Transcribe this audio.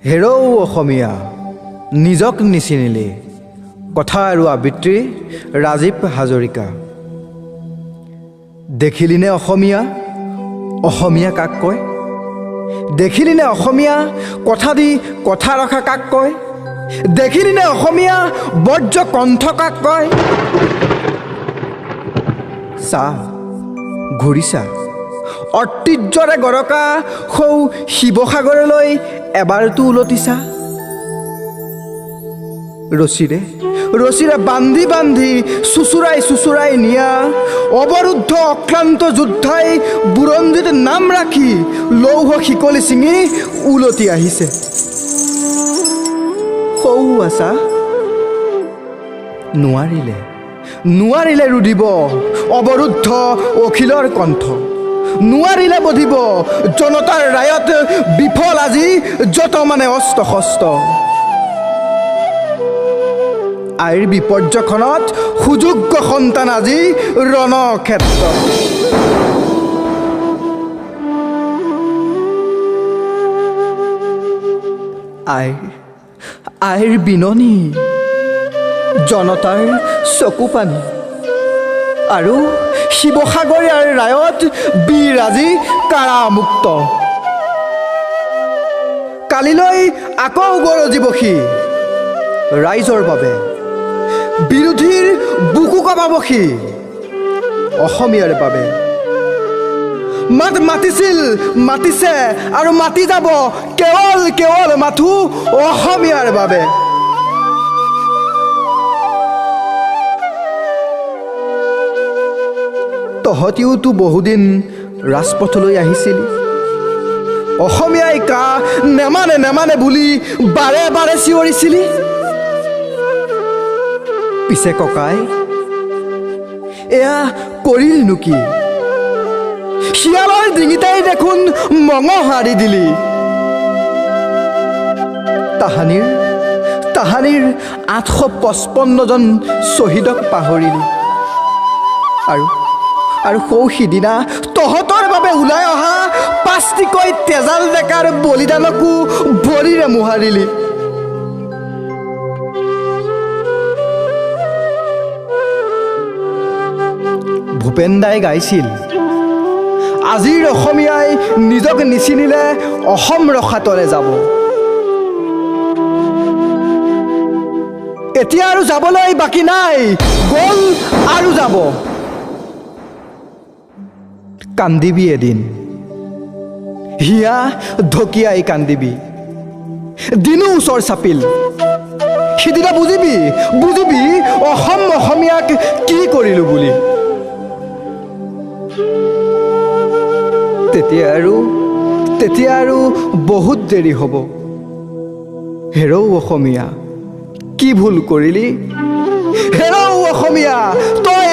হেৰৌ অসমীয়া নিজক নিচিনিলে কথা আৰু আবৃত্তি ৰাজীৱ হাজৰিকা। দেখিলিনে অসমীয়া, অসমীয়া কাক কয়? দেখিলিনে অসমীয়া কথা দি কথা ৰখা কাক কয়? দেখিলিনে অসমীয়া বৰ্জ্য কণ্ঠ কাক কয়? চা ঘূৰিছা ঐতিহ্যৰে গৰকা সৌ শিৱসাগৰলৈ এবাৰতো উলটিছা। ৰছীৰে বান্ধি বান্ধি চুচুৰাই নিয়া অৱৰুদ্ধ অক্লান্ত যোদ্ধাই বুৰঞ্জীত নাম ৰাখি লৌহ শিকলি ছিঙি উলটি আহিছে। সৌ আছা নোৱাৰিলে ৰুধিব অৱৰুদ্ধ অখিলৰ কণ্ঠ, নোৱাৰিলে বধিব জনতাৰ ৰায়ত বিফল আজি যত মানে অস্ত্ৰ শস্ত্ৰ। আইৰ বিপৰ্যখনত সুযোগ্য সন্তান আজি ৰণক্ষেত্ৰ। আইৰ বিননি জনতাৰ চকু পানী আৰু শিৱসাগৰীয়াৰ ৰায়ত বীৰ আজি কাৰামুক্ত। কালিলৈ আকৌ গৰজিবসি ৰাইজৰ বাবে, বিৰোধীৰ বুকু কঁপাবসি অসমীয়াৰ বাবে। মাতিছে আৰু মাতি যাব কেৱল মাথো অসমীয়াৰ বাবে। তহঁতিওতো বহুদিন ৰাজপথলৈ আহিছিলি, অসমীয়াই কা নেমানে বুলি বাৰে বাৰে চিঞৰিছিলি। পিছে ককাই এয়া কৰিলনো কি? শিয়ালৰ ডিঙিতেই দেখোন মঙহ হাৰি দিলি। তাহানিৰ 855জন শ্বহীদক পাহৰিলি আৰু সৌ সিদিনা তহঁতৰ বাবে ওলাই অহা 5টিকৈ তেজাল ডেকাৰ বলিদানকো ভৰিৰে মোহাৰিলি। ভূপেন দাই গাইছিল, আজিৰ অসমীয়াই নিজক নিচিনিলে অসম ৰসাতলে যাব। এতিয়া আৰু যাবলৈ বাকী নাই, গ'ল আৰু যাব। কান্দিবি এদিন, হিয়া ঢকিয়াই কান্দিবি, দিনো ওচৰ চাপিল। সিদিনা বুজিবি অসমীয়াক কি কৰিলো বুলি। তেতিয়া আৰু বহুত দেৰি হ'ব। হেৰৌ অসমীয়া কি ভুল কৰিলি? হেৰৌ অসমীয়া তই